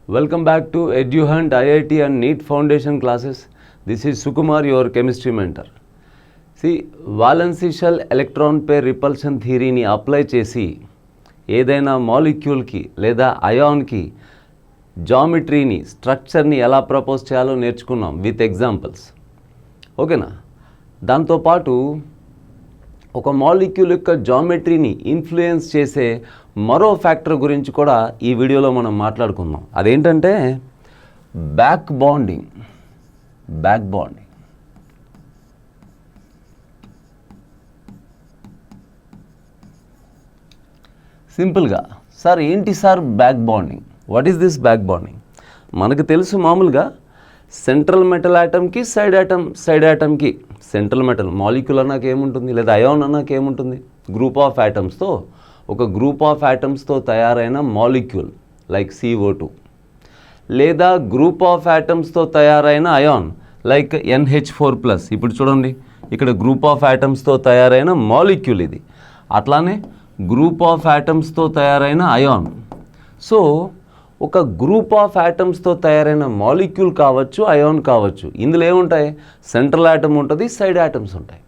Welcome back to EduHunt IIT and NEET Foundation classes. This is Sukumar, your chemistry mentor. See, valency shell electron pair repulsion theory ni apply chesi ఏదైనా మాలిక్యూల్కి లేదా అయాన్కి జామెట్రీని స్ట్రక్చర్ని ఎలా propose చేయాలో నేర్చుకున్నాం with examples. ఓకేనా? దాంతోపాటు ఒక molecule యొక్క జామెట్రీని influence చేసే మరో ఫ్యాక్టర్ గురించి కూడా ఈ వీడియోలో మనం మాట్లాడుకుందాం. అదేంటంటే బ్యాక్ బాండింగ్. సింపుల్గా సార్ ఏంటి sir back bonding? What is this back bonding? మనకు తెలుసు మామూలుగా సెంట్రల్ మెటల్ యాటమ్కి సైడ్ యాటమ్కి సెంట్రల్ మెటల్ మాలిక్యూల్ అన్నాక ఏముంటుంది, లేదా అయాన్ అన్నాక ఏముంటుంది? గ్రూప్ ఆఫ్ యాటమ్స్తో ఒక గ్రూప్ ఆఫ్ యాటమ్స్తో తయారైన మాలిక్యూల్ లైక్ CO2, లేదా గ్రూప్ ఆఫ్ యాటమ్స్తో తయారైన అయాన్ లైక్ NH4+. ఇప్పుడు చూడండి, ఇక్కడ గ్రూప్ ఆఫ్ యాటమ్స్తో తయారైన మాలిక్యూల్ ఇది. అట్లానే గ్రూప్ ఆఫ్ యాటమ్స్తో తయారైన అయాన్. సో ఒక గ్రూప్ ఆఫ్ యాటమ్స్తో తయారైన మాలిక్యూల్ కావచ్చు, అయాన్ కావచ్చు. ఇందులో ఏముంటాయి? సెంట్రల్ యాటమ్ ఉంటుంది, సైడ్ యాటమ్స్ ఉంటాయి.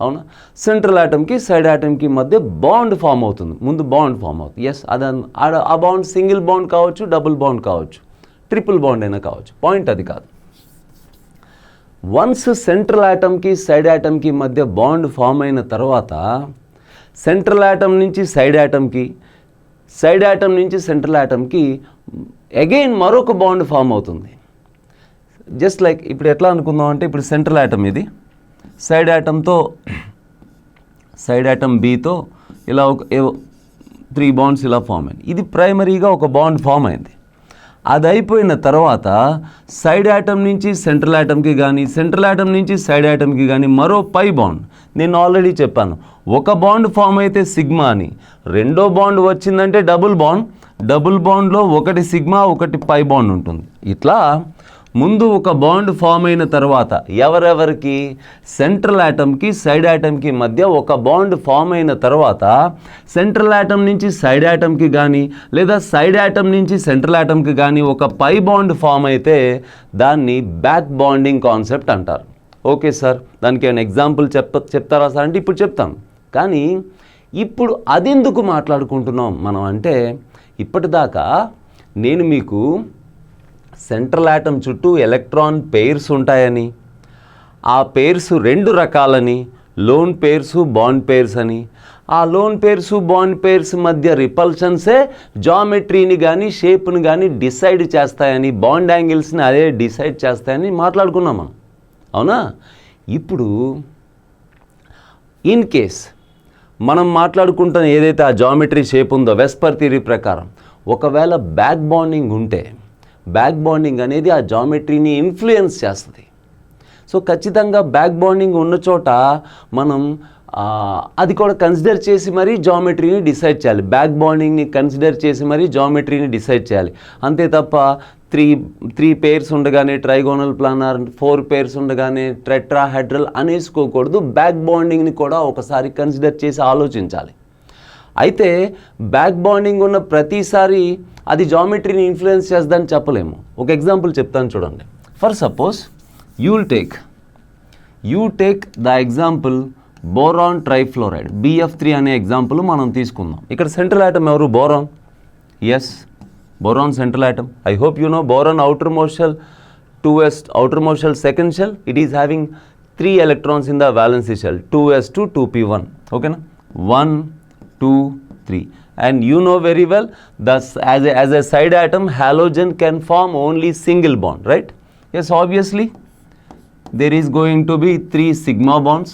అవునా? సెంట్రల్ యాటమ్కి సైడ్ యాటమ్కి మధ్య బాండ్ ఫామ్ అవుతుంది. ముందు బాండ్ ఫామ్ అవుతుంది. ఎస్, ఆ బాండ్ సింగిల్ బాండ్ కావచ్చు, డబుల్ బాండ్ కావచ్చు, ట్రిపుల్ బాండ్ అయినా కావచ్చు. పాయింట్ అది కాదు. వన్స్ సెంట్రల్ యాటమ్కి సైడ్ యాటమ్కి మధ్య బాండ్ ఫామ్ అయిన తర్వాత సెంట్రల్ యాటమ్ నుంచి సైడ్ యాటమ్కి, సైడ్ యాటమ్ నుంచి సెంట్రల్ యాటమ్కి అగైన్ మరొక బాండ్ ఫామ్ అవుతుంది. జస్ట్ లైక్ ఇప్పుడు ఎట్లా అనుకుందాం అంటే, ఇప్పుడు సెంట్రల్ యాటమ్ ఇది, సైడ్ యాటమ్ Bతో ఇలా ఒక 3 బాండ్స్ ఇలా ఫామ్ అయింది. ఇది ప్రైమరీగా ఒక బాండ్ ఫామ్ అయింది. అది అయిపోయిన తర్వాత సైడ్ యాటమ్ నుంచి సెంట్రల్ యాటమ్కి కానీ, సెంట్రల్ యాటమ్ నుంచి సైడ్ యాటమ్కి కానీ మరో పై బాండ్. నేను ఆల్రెడీ చెప్పాను, ఒక బాండ్ ఫామ్ అయితే సిగ్మా అని, రెండో బాండ్ వచ్చిందంటే డబుల్ బాండ్. డబుల్ బాండ్లో ఒకటి సిగ్మా, ఒకటి పై బాండ్ ఉంటుంది. ఇట్లా ముందు ఒక బాండ్ ఫామ్ అయిన తర్వాత ఎవరెవరికి? సెంట్రల్ యాటమ్కి సైడ్ యాటమ్కి మధ్య ఒక బాండ్ ఫామ్ అయిన తర్వాత సెంట్రల్ యాటమ్ నుంచి సైడ్ యాటమ్కి కానీ, లేదా సైడ్ యాటమ్ నుంచి సెంట్రల్ యాటమ్కి కానీ ఒక పై బాండ్ ఫామ్ అయితే దాన్ని బ్యాక్ బాండింగ్ కాన్సెప్ట్ అంటారు. ఓకే సార్, దానికి ఏమైనా ఎగ్జాంపుల్ చెప్తారా సార్ అంటే ఇప్పుడు చెప్తాం. కానీ ఇప్పుడు అదెందుకు మాట్లాడుకుంటున్నాం మనం అంటే, ఇప్పటిదాకా నేను మీకు సెంట్రల్ యాటమ్ చుట్టూ ఎలక్ట్రాన్ పెయిర్స్ ఉంటాయని, ఆ పెయిర్స్ 2 రకాలని, లోన్ పెయిర్స్, బాండ్ పెయిర్స్ అని, ఆ లోన్ పెయిర్స్, బాండ్ పెయిర్స్ మధ్య రిపల్షన్సే జామెట్రీని కానీ షేప్ని కానీ డిసైడ్ చేస్తాయని, బాండ్ యాంగిల్స్ని అదే డిసైడ్ చేస్తాయని మాట్లాడుకున్నాం మనం. అవునా? ఇప్పుడు ఇన్ కేస్ మనం మాట్లాడుకుంటున్న ఏదైతే ఆ జామెట్రీ షేప్ ఉందో వెస్పర్ థియరీ ప్రకారం ఒకవేళ బ్యాక్ బాండింగ్ ఉంటే, బ్యాక్ బాండింగ్ అనేది ఆ జామెట్రీని ఇన్ఫ్లుయెన్స్ చేస్తుంది. సో ఖచ్చితంగా బ్యాక్ బాండింగ్ ఉన్న చోట మనం అది కూడా కన్సిడర్ చేసి మరీ జామెట్రీని డిసైడ్ చేయాలి. బ్యాక్ బాండింగ్ని కన్సిడర్ చేసి మరీ జామెట్రీని డిసైడ్ చేయాలి. అంతే తప్ప 3 పేర్స్ ఉండగానే ట్రైగోనల్ ప్లానార్, 4 పేర్స్ ఉండగానే టెట్రాహెడ్రల్ అనేసుకోకూడదు. బ్యాక్ బాండింగ్ని కూడా ఒకసారి కన్సిడర్ చేసి ఆలోచించాలి. అయితే బ్యాక్ బాండింగ్ ఉన్న ప్రతిసారి అది జామెట్రీని ఇన్ఫ్లుయెన్స్ చేస్తుందని చెప్పలేము. ఒక ఎగ్జాంపుల్ చెప్తాను చూడండి. For suppose you take the example boron trifluoride, BF3 అనే ఎగ్జాంపుల్ మనం తీసుకుందాం. ఇక్కడ సెంట్రల్ యాటమ్ ఎవరు? Boron. Yes, boron central atom. I hope you know boron outermost shell 2s, outermost shell second shell, it is having 3 electrons in the valency shell, 2s2 2p1. okay na? 1 2 3. And you know very well, thus as a side atom halogen can form only single bond, right? Yes, obviously there is going to be 3 sigma bonds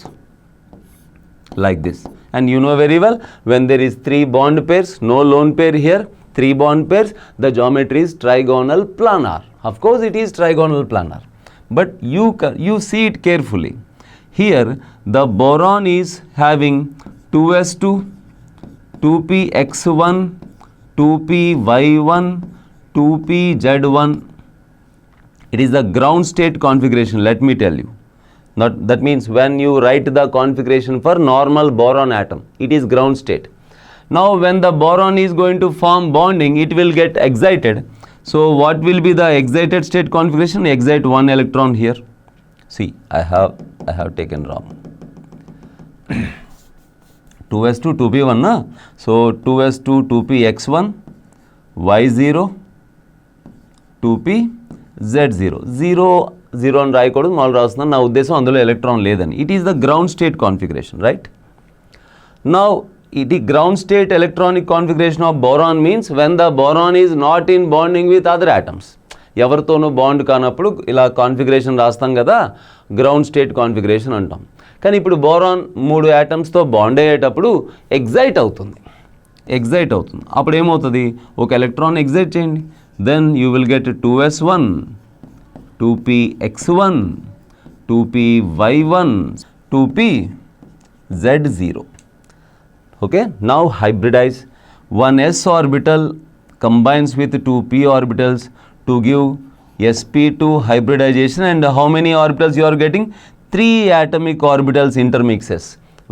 like this. And you know very well, when there is 3 bond pairs, no lone pair here, 3 bond pairs, the geometry is trigonal planar. Of course it is trigonal planar, but you see it carefully. Here the boron is having 2s2 2px1 2py1 2pz1. It is the ground state configuration, let me tell you. That means when you write the configuration for normal boron atom, it is ground state. Now when the boron is going to form bonding, it will get excited. So what will be the excited state configuration? Excite one electron here. See, I have taken wrong. 2s2 2p1 na? So 2s2 2p x1 y0 2p z0 0 అని రాయకూడదు, మామూలు రాస్తున్నాను. నా ఉద్దేశం అందులో electron లేదని. It is the ground state configuration, right? Now ఇది ground state electronic configuration of boron means when the boron is not in bonding with other atoms. ఎవరితోనూ బాండ్ కానప్పుడు ఇలా కాన్ఫిగరేషన్ రాస్తాం కదా, గ్రౌండ్ స్టేట్ కాన్ఫిగరేషన్ అంటాం. కానీ ఇప్పుడు బోరాన్ 3 ఆటమ్స్తో బాండ్ అయ్యేటప్పుడు ఎగ్జైట్ అవుతుంది. అప్పుడు ఏమవుతుంది? ఒక ఎలక్ట్రాన్ ఎగ్జైట్ చేయండి, then you will get 2s1 2p x1 2p y1 2p z0. Okay, now hybridize. One s orbital combines with 2p orbitals to give sp2 hybridization, and how many orbitals you are getting? 3 atomic orbitals intermixes.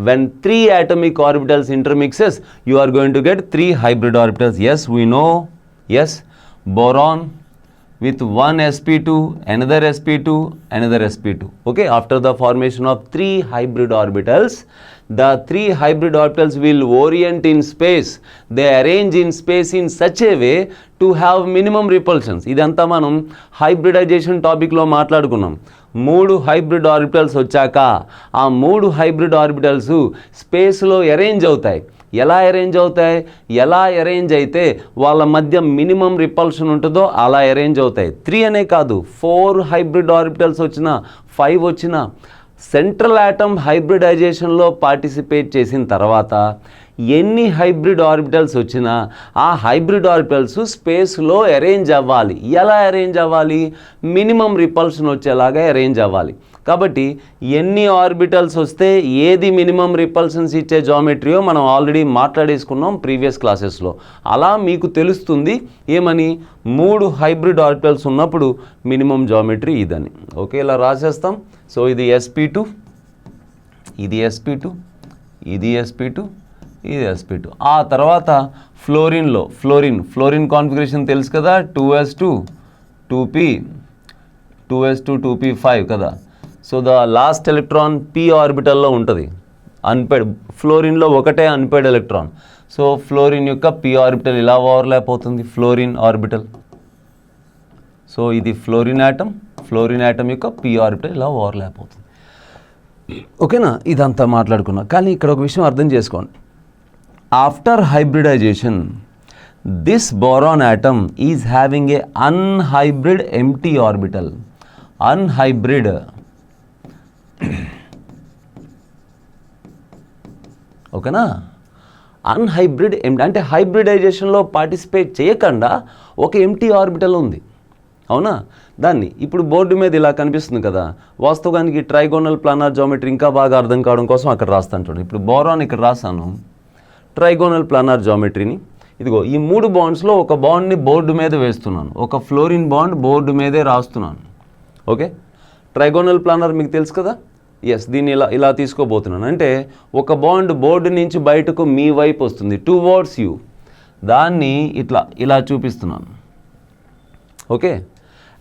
When 3 atomic orbitals intermixes, you are going to get 3 hybrid orbitals. Yes, we know. Yes, boron with one sp2, another sp2, another sp2. Okay, after the formation of 3 hybrid orbitals, the 3 hybrid orbitals will orient in space. They arrange in space in such a way to have minimum repulsions. ఇదంతా మనం hybridisation టాపిక్లో మాట్లాడుకున్నాం. 3 hybrid orbitals వచ్చాక ఆ 3 hybrid orbitals స్పేస్లో arrange అవుతాయి. ఎలా arrange అయితే వాళ్ళ మధ్య మినిమం రిపల్షన్ ఉంటుందో అలా అరేంజ్ అవుతాయి. 3 అనే కాదు, 4 హైబ్రిడ్ ఆర్బిటల్స్ వచ్చినా 5 వచ్చినా సెంట్రల్ ఆటమ్ హైబ్రిడైజేషన్లో పార్టిసిపేట్ చేసిన తర్వాత ఎన్ని హైబ్రిడ్ ఆర్బిటల్స్ వచ్చినా ఆ హైబ్రిడ్ ఆర్బిటల్స్ స్పేస్లో అరేంజ్ అవ్వాలి. ఎలా అరేంజ్ అవ్వాలి? మినిమం రిపల్షన్ వచ్చేలాగా అరేంజ్ అవ్వాలి. కాబట్టి ఎన్ని ఆర్బిటల్స్ వస్తే ఏది మినిమం రిపల్షన్స్ ఇచ్చే జామెట్రీయో మనం ఆల్రెడీ మాట్లాడేసుకున్నాం ప్రీవియస్ క్లాసెస్లో. అలా మీకు తెలుస్తుంది ఏమని, 3 హైబ్రిడ్ ఆర్బిటల్స్ ఉన్నప్పుడు మినిమం జామెట్రీ ఇదని. ఓకే, ఇలా రాసేస్తాం. సో ఇది sp2, ఇది sp2, ఇది sp2, ఇది sp2. ఆ తర్వాత ఫ్లోరిన్ కాన్ఫిగరేషన్ తెలుసు కదా, 2s2 2p 2p5 కదా. So the last electron p ఆర్బిటల్లో ఉంటుంది. అన్పేడ్ ఫ్లోరిన్లో ఒకటే అన్పేడ్ ఎలక్ట్రాన్. సో ఫ్లోరిన్ యొక్క p ఆర్బిటల్ ఇలా ఓవర్లాప్ అవుతుంది, ఫ్లోరిన్ ఆర్బిటల్. సో ఇది ఫ్లోరిన్ యాటమ్ యొక్క p ఆర్బిటల్ ఇలా ఓవర్లాప్ అవుతుంది. ఓకేనా, ఇదంతా మాట్లాడుకున్నా. కానీ ఇక్కడ ఒక విషయం అర్థం చేసుకోండి. After hybridization this boron atom is having a unhybrid empty orbital. Unhybrid ఓకేనా, అన్హైబ్రిడ్ అంటే హైబ్రిడైజేషన్లో పార్టిసిపేట్ చేయకుండా ఒక ఎంటీ ఆర్బిటల్ ఉంది. అవునా, దాన్ని ఇప్పుడు బోర్డు మీద ఇలా కనిపిస్తుంది కదా. వాస్తవానికి ట్రైగోనల్ ప్లానార్ జామెట్రీ ఇంకా బాగా అర్థం కావడం కోసం అక్కడ రాస్తాను చూడండి. ఇప్పుడు బోరాన్ ఇక్కడ రాస్తాను, ట్రైగోనల్ ప్లానార్ జామెట్రీని. ఇదిగో ఈ 3 బాండ్స్లో ఒక బాండ్ని బోర్డు మీద వేస్తున్నాను, ఒక ఫ్లోరిన్ బాండ్ బోర్డు మీదే రాస్తున్నాను. ఓకే, ట్రైగోనల్ ప్లానార్ మీకు తెలుసు కదా. ఎస్, దీన్ని ఇలా తీసుకోబోతున్నాను. అంటే ఒక బాండ్ బోర్డు నుంచి బయటకు మీ వైపు వస్తుంది, టువర్డ్స్ యూ. దాన్ని ఇలా చూపిస్తున్నాను. ఓకే,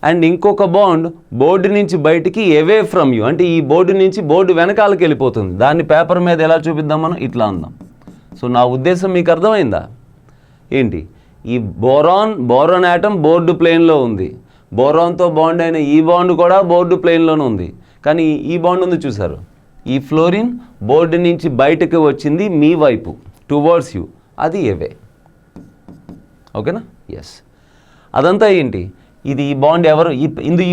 అండ్ ఇంకొక బాండ్ బోర్డు నుంచి బయటికి అవే ఫ్రమ్ యూ, అంటే ఈ బోర్డు నుంచి బోర్డు వెనకాలకి వెళ్ళిపోతుంది. దాన్ని పేపర్ మీద ఎలా చూపిద్దాం మనం, ఇట్లా అందాం. సో నా ఉద్దేశం మీకు అర్థమైందా ఏంటి? ఈ బోరాన్ యాటమ్ బోర్డు ప్లేన్లో ఉంది, బోరాన్తో బాండ్ అయిన ఈ బాండ్ కూడా బోర్డు ప్లేన్లోనే ఉంది. కానీ ఈ బాండ్ ఉంది చూసారు, ఈ ఫ్లోరిన్ బోర్డు నుంచి బయటకు వచ్చింది మీ వైపు, టువర్డ్స్ యూ, అది అవే. ఓకేనా, ఎస్. అదంతా ఏంటి, ఇది ఈ బాండ్ ఎవరు ఈ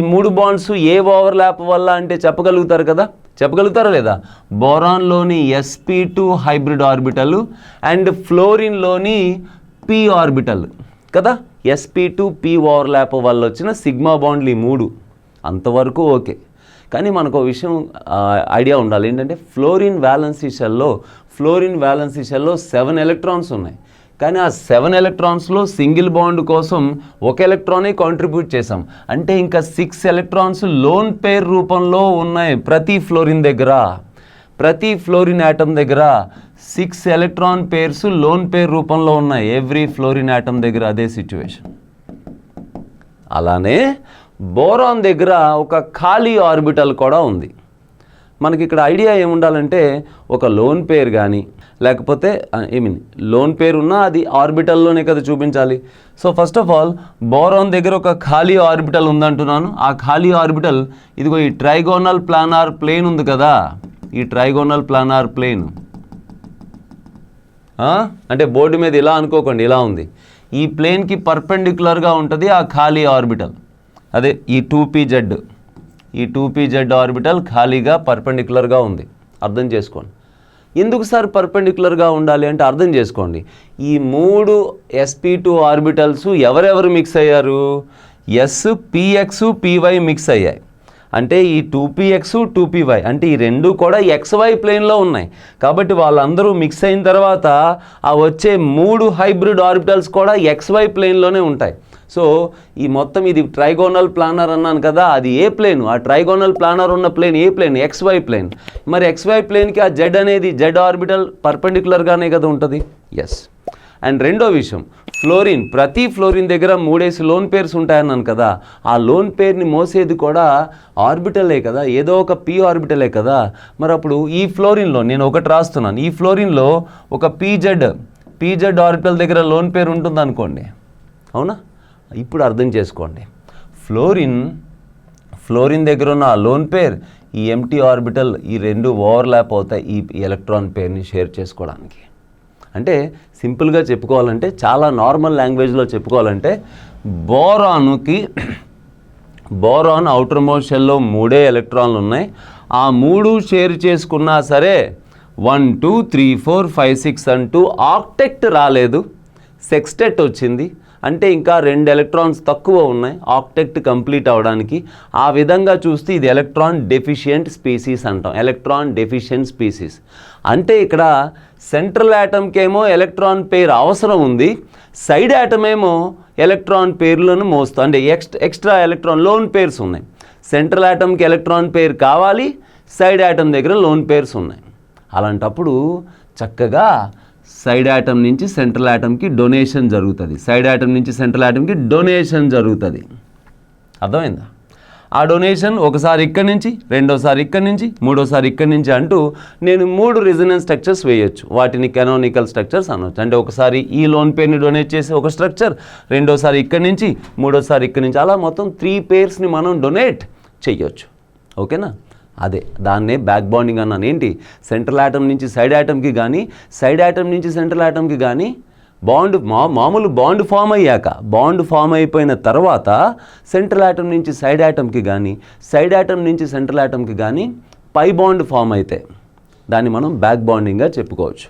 3 బాండ్స్ ఏ ఓవర్లాప్ వల్ల అంటే చెప్పగలుగుతారు కదా, చెప్పగలుగుతారా లేదా? బోరాన్లోని sp2 హైబ్రిడ్ ఆర్బిటల్ అండ్ ఫ్లోరిన్లోని p ఆర్బిటల్ కదా. sp2 p ఓవర్లాప్ వల్ల వచ్చిన సిగ్మా బాండ్లు ఈ 3, అంతవరకు ఓకే. కానీ మనకు ఒక విషయం ఐడియా ఉండాలి ఏంటంటే, ఫ్లోరిన్ వ్యాలెన్సీ షెల్లో 7 ఎలక్ట్రాన్స్ ఉన్నాయి. కానీ ఆ 7 ఎలక్ట్రాన్స్లో సింగిల్ బాండ్ కోసం 1 ఎలక్ట్రానే కాంట్రిబ్యూట్ చేసాం. అంటే ఇంకా 6 ఎలక్ట్రాన్స్ లోన్ పేర్ రూపంలో ఉన్నాయి ప్రతి ఫ్లోరిన్ దగ్గర. ప్రతి ఫ్లోరిన్ యాటమ్ దగ్గర 6 ఎలక్ట్రాన్ పేర్స్ లోన్ పేర్ రూపంలో ఉన్నాయి. ఎవ్రీ ఫ్లోరిన్ యాటమ్ దగ్గర అదే సిచ్యువేషన్. అలానే బోరాన్ దగ్గర ఒక ఖాళీ ఆర్బిటల్ కూడా ఉంది. మనకి ఇక్కడ ఐడియా ఏముండాలంటే ఒక లోన్ పేర్ కానీ లేకపోతే లోన్ పేరు ఉన్నా అది ఆర్బిటల్లోనే కదా చూపించాలి. So first of all boron దగ్గర ఒక ఖాళీ ఆర్బిటల్ ఉందంటున్నాను. ఆ ఖాళీ ఆర్బిటల్ ఇదిగో ఈ ట్రైగోనల్ ప్లానార్ ప్లేన్ ఉంది కదా, ఈ ట్రైగోనల్ ప్లానార్ ప్లేన్ అంటే బోర్డు మీద ఇలా అనుకోకండి, ఇలా ఉంది. ఈ ప్లేన్కి పర్పెండిక్యులర్గా ఉంటుంది ఆ ఖాళీ ఆర్బిటల్, అదే ఈ 2pz, ఈ 2pz ఆర్బిటల్ ఖాళీగా పర్పెండిక్యులర్గా ఉంది. అర్థం చేసుకోండి. ఎందుకు సార్ పర్పెండిక్యులర్గా ఉండాలి అంటే అర్థం చేసుకోండి. ఈ 3 sp2 ఆర్బిటల్స్ ఎవరెవరు మిక్స్ అయ్యారు? s, px, py మిక్స్ అయ్యాయి. అంటే ఈ 2px 2py అంటే ఈ రెండు కూడా xy ప్లేన్లో ఉన్నాయి. కాబట్టి వాళ్ళందరూ మిక్స్ అయిన తర్వాత ఆ వచ్చే 3 హైబ్రిడ్ ఆర్బిటల్స్ కూడా xy ప్లేన్లోనే ఉంటాయి. సో ఈ మొత్తం ఇది ట్రైగోనల్ ప్లానర్ అన్నాను కదా, అది ఏ ప్లేన్? ఆ ట్రైగోనల్ ప్లానర్ ఉన్న ప్లేన్ ఏ ప్లేన్? xy plane. మరి xy ప్లేన్కి ఆ z అనేది z ఆర్బిటల్ పర్పెండిక్యులర్గానే కదా ఉంటుంది. ఎస్. అండ్ రెండో విషయం, ఫ్లోరిన్, ప్రతి ఫ్లోరిన్ దగ్గర 3 లోన్ పేర్స్ ఉంటాయన్నాను కదా, ఆ లోన్ పేర్ని మోసేది కూడా ఆర్బిటలే కదా, ఏదో ఒక p ఆర్బిటలే కదా. మరి అప్పుడు ఈ ఫ్లోరిన్లో నేను ఒకటి రాస్తున్నాను, ఈ ఫ్లోరిన్లో ఒక pz ఆర్బిటల్ దగ్గర లోన్ పేరు ఉంటుంది అనుకోండి, అవునా? ఇప్పుడు అర్థం చేసుకోండి, ఫ్లోరిన్ దగ్గర ఉన్న ఆ లోన్ పేర్, ఈ ఎంటీ ఆర్బిటల్, ఈ రెండు ఓవర్లాప్ అవుతాయి ఈ ఎలక్ట్రాన్ పేర్ని షేర్ చేసుకోవడానికి. అంటే సింపుల్గా చెప్పుకోవాలంటే, చాలా నార్మల్ లాంగ్వేజ్లో చెప్పుకోవాలంటే, బోరాన్ అవుటర్ మోస్ట్ షెల్లో 3 ఎలక్ట్రాన్లు ఉన్నాయి. ఆ 3 షేర్ చేసుకున్నా సరే 1 2 3 4 5 6 అంటూ ఆక్టెక్ట్ రాలేదు, సెక్స్టెట్ వచ్చింది. అంటే ఇంకా 2 ఎలక్ట్రాన్స్ తక్కువ ఉన్నాయి ఆక్టెక్ట్ కంప్లీట్ అవ్వడానికి. ఆ విధంగా చూస్తే ఇది ఎలక్ట్రాన్ డెఫిషియెంట్ స్పీసీస్ అంటాం, ఎలక్ట్రాన్ డెఫిషియెంట్ స్పీసీస్. అంటే ఇక్కడ సెంట్రల్ యాటమ్కేమో ఎలక్ట్రాన్ పేర్ అవసరం ఉంది, సైడ్ యాటమ్ ఏమో ఎలక్ట్రాన్ పేర్లను మోస్తుంది, అంటే ఎక్స్ట్రా ఎలక్ట్రాన్ లోన్ పేర్స్ ఉన్నాయి. సెంట్రల్ యాటమ్కి ఎలక్ట్రాన్ పేర్ కావాలి, సైడ్ యాటమ్ దగ్గర లోన్ పేర్స్ ఉన్నాయి. అలాంటప్పుడు చక్కగా సైడ్ యాటమ్ నుంచి సెంట్రల్ యాటమ్కి డొనేషన్ జరుగుతుంది, సైడ్ యాటమ్ నుంచి సెంట్రల్ యాటమ్కి డొనేషన్ జరుగుతుంది. అర్థమైందా? ఆ డొనేషన్ ఒకసారి ఇక్కడి నుంచి, రెండోసారి ఇక్కడి నుంచి, మూడోసారి ఇక్కడి నుంచి అంటూ నేను 3 రెజొనెన్స్ స్ట్రక్చర్స్ వేయొచ్చు. వాటిని కెనానికల్ స్ట్రక్చర్స్ అనవచ్చు. అంటే ఒకసారి ఈ లోన్ పేర్ని డొనేట్ చేసి ఒక స్ట్రక్చర్, రెండోసారి ఇక్కడి నుంచి, మూడోసారి ఇక్కడి నుంచి, అలా మొత్తం 3 పేర్స్ని మనం డొనేట్ చేయొచ్చు. ఓకేనా? అదే దాన్నే బ్యాక్ బాండింగ్ అన్నాను. ఏంటి? సెంట్రల్ యాటమ్ నుంచి సైడ్ యాటమ్కి కానీ, సైడ్ యాటమ్ నుంచి సెంట్రల్ యాటమ్కి కానీ మామూలు బాండ్ ఫామ్ అయ్యాక, బాండ్ ఫామ్ అయిపోయిన తర్వాత సెంట్రల్ యాటమ్ నుంచి సైడ్ యాటమ్కి కానీ, సైడ్ యాటమ్ నుంచి సెంట్రల్ యాటమ్కి కానీ పై బాండ్ ఫామ్ అయితే దాన్ని మనం బ్యాక్ బాండింగ్గా చెప్పుకోవచ్చు.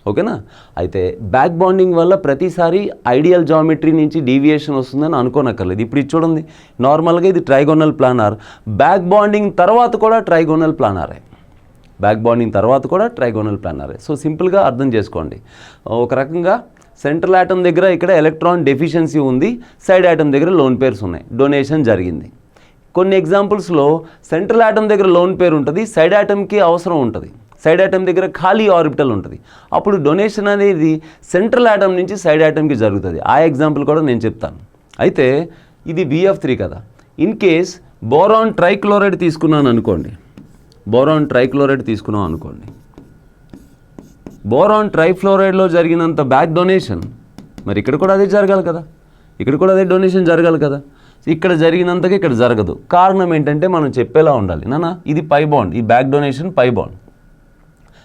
ఓకేనా? అయితే బ్యాక్ బాండింగ్ వల్ల ప్రతిసారి ఐడియల్ జామెట్రీ నుంచి డీవియేషన్ వస్తుందని అనుకోనక్కర్లేదు. ఇప్పుడు ఇది చూడండి, నార్మల్గా ఇది ట్రైగోనల్ ప్లానార్, బ్యాక్ బాండింగ్ తర్వాత కూడా ట్రైగోనల్ ప్లానారే, బ్యాక్ బాండింగ్ తర్వాత కూడా ట్రైగోనల్ ప్లానారే. సో సింపుల్గా అర్థం చేసుకోండి. ఒక రకంగా సెంట్రల్ యాటమ్ దగ్గర ఇక్కడ ఎలక్ట్రాన్ డెఫిషియన్సీ ఉంది, సైడ్ యాటమ్ దగ్గర లోన్ పేర్స్ ఉన్నాయి, డొనేషన్ జరిగింది. కొన్ని ఎగ్జాంపుల్స్లో సెంట్రల్ యాటమ్ దగ్గర లోన్ పేరు ఉంటుంది, సైడ్ యాటమ్కి అవసరం ఉంటుంది, సైడ్ యాటమ్ దగ్గర ఖాళీ ఆర్బిటల్ ఉంటుంది. అప్పుడు డొనేషన్ అనేది సెంట్రల్ యాటమ్ నుంచి సైడ్ యాటమ్కి జరుగుతుంది. ఆ ఎగ్జాంపుల్ కూడా నేను చెప్తాను. అయితే ఇది BF3 కదా. ఇన్ కేస్ బోరాన్ ట్రైక్లోరైడ్ తీసుకున్నాను అనుకోండి, బోరాన్ ట్రైక్లోరైడ్ తీసుకున్నాం అనుకోండి, బోరాన్ ట్రైఫ్లోరైడ్లో జరిగినంత బ్యాక్ డొనేషన్ మరి ఇక్కడ కూడా అదే జరగాలి కదా, ఇక్కడ కూడా అదే డొనేషన్ జరగాలి కదా. ఇక్కడ జరిగినంతగా ఇక్కడ జరగదు. కారణం ఏంటంటే మనం చెప్పేలా ఉండాలి, నాన్న ఇది పై బాండ్, ఈ బ్యాక్ డొనేషన్ పై బాండ్,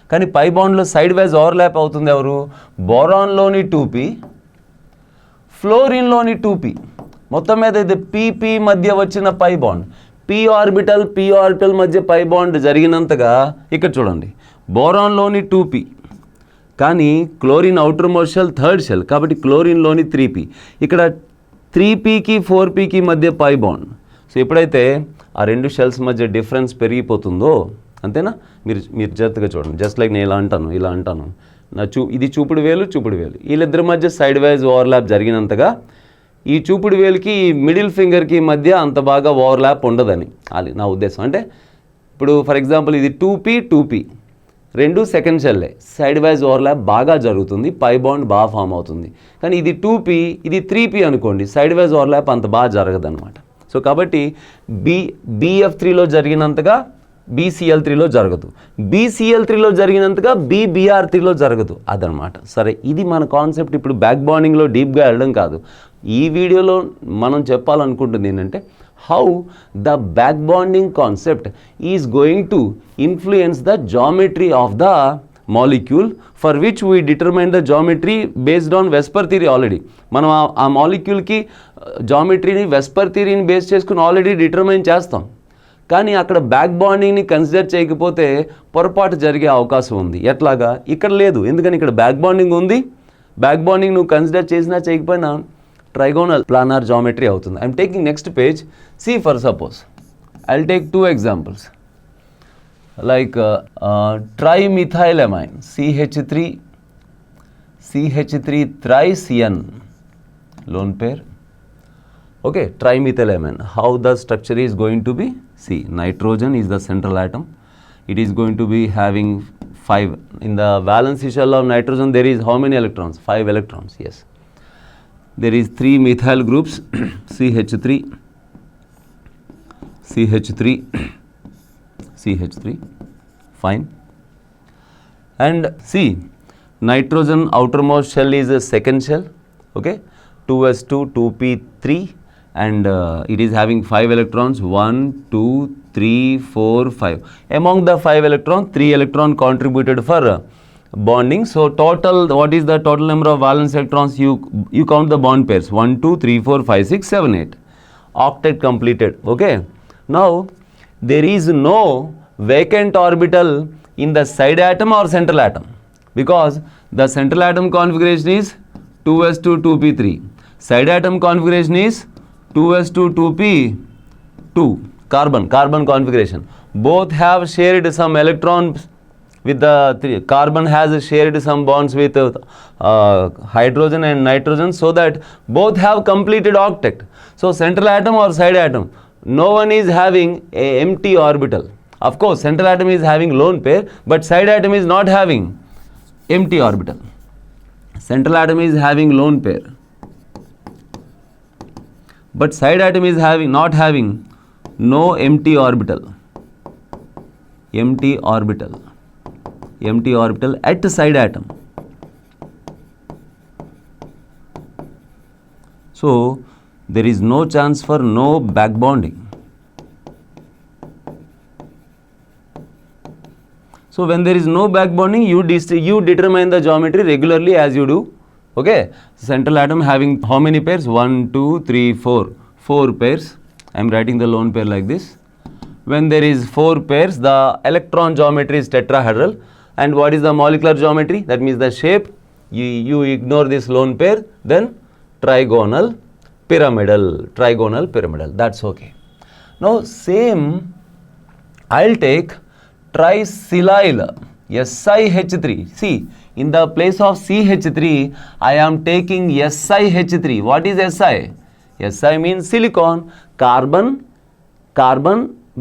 కానీ పై బాండ్లో సైడ్ వైజ్ ఓవర్లాప్ అవుతుంది ఎవరు? బోరాన్లోని 2p, ఫ్లోరిన్లోని 2p. మొత్తం మీద ఇది PP మధ్య వచ్చిన పై బాండ్, p ఆర్బిటల్ మధ్య పై బాండ్ జరిగినంతగా ఇక్కడ చూడండి, బోరాన్లోని 2p, కానీ chlorine outermost shell third shell, కాబట్టి క్లోరిన్లోని 3p. ఇక్కడ 3pకి 4pకి మధ్య పై బాండ్. సో ఎప్పుడైతే ఆ 2 షెల్స్ మధ్య డిఫరెన్స్ పెరిగిపోతుందో, అంతేనా? మీరు జాగ్రత్తగా చూడండి. జస్ట్ లైక్ నేను ఇలా అంటాను ఇది చూపుడు వేలు, వీళ్ళిద్దరి మధ్య సైడ్ వైజ్ ఓవర్లాప్ జరిగినంతగా ఈ చూపుడు వేలుకి మిడిల్ ఫింగర్కి మధ్య అంత బాగా ఓవర్లాప్ ఉండదని అది నా ఉద్దేశం. అంటే ఇప్పుడు ఫర్ ఎగ్జాంపుల్ ఇది 2p రెండు సెకండ్ షెల్లే, సైడ్ వైజ్ ఓవర్లాప్ బాగా జరుగుతుంది, పై బాండ్ బాగా ఫామ్ అవుతుంది. కానీ ఇది 2p, ఇది 3p అనుకోండి, సైడ్ వైజ్ ఓవర్లాప్ అంత బాగా జరగదన్నమాట. సో కాబట్టి BF3లో జరిగినంతగా BCl3లో జరగదు, BCl3లో జరిగినంతగా BBr3లో జరగదు, అదనమాట. సరే, ఇది మన కాన్సెప్ట్. ఇప్పుడు బ్యాక్ బాండింగ్లో డీప్గా వెళ్ళడం కాదు, ఈ వీడియోలో మనం చెప్పాలనుకుంటుంది ఏంటంటే how the back bonding concept is going to influence the geometry of the molecule, for which we determine the geometry based on Vesper theory already. మనం ఆ మాలిక్యూల్కి జామెట్రీని వెస్పర్ థియరీని బేస్ చేసుకుని ఆల్రెడీ డిటర్మైన్ చేస్తాం. కానీ అక్కడ బ్యాక్ బాండింగ్ని కన్సిడర్ చేయకపోతే పొరపాటు జరిగే అవకాశం ఉంది. ఎట్లాగా? ఇక్కడ లేదు, ఎందుకని ఇక్కడ బ్యాక్ బాండింగ్ ఉంది. బ్యాక్ బాండింగ్ నువ్వు కన్సిడర్ చేసినా చేయకపోయినా trigonal planar geometry అవుతుంది. I am taking next page. See, for suppose I will take 2 examples like trimethylamine CH3 triCN lone pair. Okay, trimethylamine, how the structure is going to be? See, nitrogen is the central atom. It is going to be having 5 in the valency shell of nitrogen. There is how many electrons? 5 electrons. Yes, there is 3 methyl groups CH3 fine. And see, nitrogen outermost shell is a second shell, okay, 2s2 2p3, and it is having 5 electrons, 1 2 3 4 5. Among the 5 electrons, 3 electron contributed for bonding. So total, what is the total number of valence electrons? You count the bond pairs, 1 2 3 4 5 6 7 8, octet completed. Okay, now there is no vacant orbital in the side atom or central atom, because the central atom configuration is 2s2 2p3, side atom configuration is 2s2 2p2, carbon configuration. Both have shared some electrons with the carbon has shared some bonds with hydrogen and nitrogen, so that both have completed octet. So central atom or side atom, no one is having a empty orbital. Of course, central atom is having lone pair, but side atom is not having empty orbital. Central atom is having lone pair, but side atom is not having no empty orbital at side atom. So there is no chance for no back bonding. So when there is no back bonding, you determine the geometry regularly as you do. Okay, central atom having how many pairs? 1 2 3 4 pairs. I am writing the lone pair like this. When there is 4 pairs, the electron geometry is tetrahedral. And what is the molecular geometry? That means the shape. You ignore this lone pair, then trigonal pyramidal. That's okay. Now same, I'll take tricylyl SiH3. See, in the place of CH3, I am taking SiH3. What is Si? Si means silicon. Carbon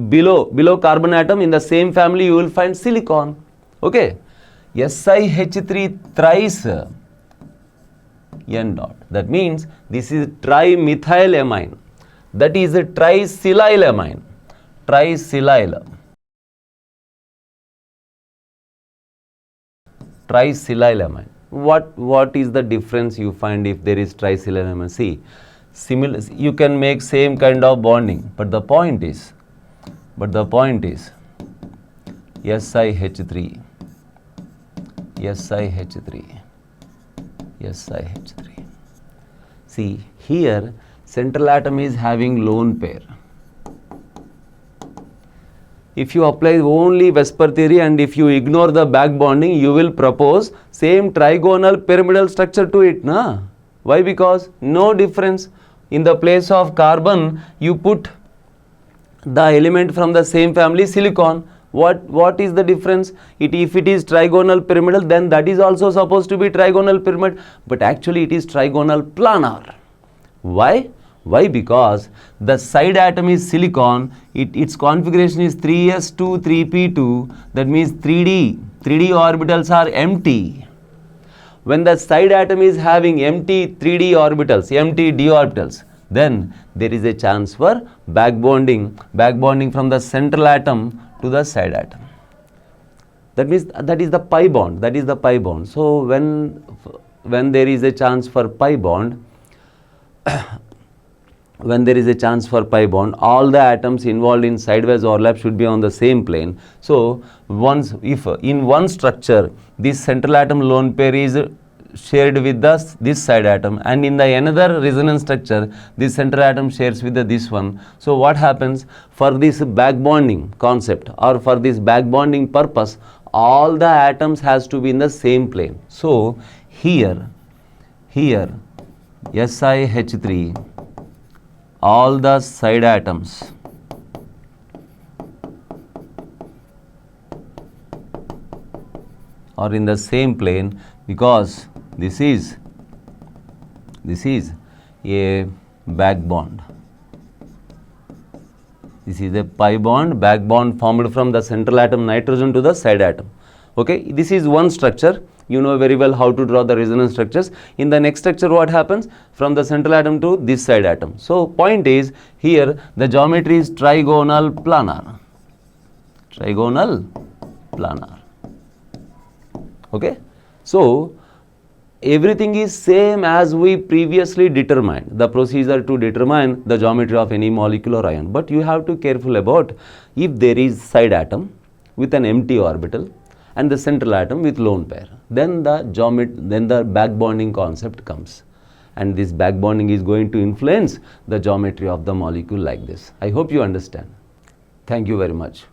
below carbon atom in the same family you will find silicon. Okay, SiH3 thrice N dot. That means this is trimethylamine. That is a tricylylamine. Tricylylamine. What is the difference you find if there is tricylylamine? See, similar, you can make same kind of bonding, but the point is SiH3. See, here central atom is having lone pair. If you apply only Vesper theory and if you ignore the back bonding, you will propose same trigonal pyramidal structure to it, na? Why? Because no difference. In the place of carbon, you put the element from the same family, silicon. What is the difference? If it is trigonal pyramidal, then that is also supposed to be trigonal pyramid, but actually it is trigonal planar. Why? Because the side atom is silicon, its configuration is 3s2 3p2, that means 3D. 3d orbitals are empty. When the side atom is having empty 3d orbitals, empty d orbitals, then there is a chance for back bonding from the central atom to the side atom. That means that is the pi bond. So when there is a chance for pi bond, all the atoms involved in sidewise overlap should be on the same plane. So if in one structure this central atom lone pair is shared with this side atom, and in the another resonance structure this central atom shares with this one, so what happens? For this back bonding concept, or for this back bonding purpose, all the atoms has to be in the same plane. So here SiH3, all the side atoms are in the same plane, because this is a back bond. This is a pi bond, back bond formed from the central atom nitrogen to the side atom. Okay, this is one structure. You know very well how to draw the resonance structures. In the next structure, what happens? From the central atom to this side atom. So point is, here the geometry is trigonal planar. Okay, so everything is same as we previously determined, the procedure to determine the geometry of any molecule or ion. But you have to be careful about, if there is side atom with an empty orbital and the central atom with lone pair, then the back bonding concept comes, and this back bonding is going to influence the geometry of the molecule like this. I hope you understand. Thank you very much.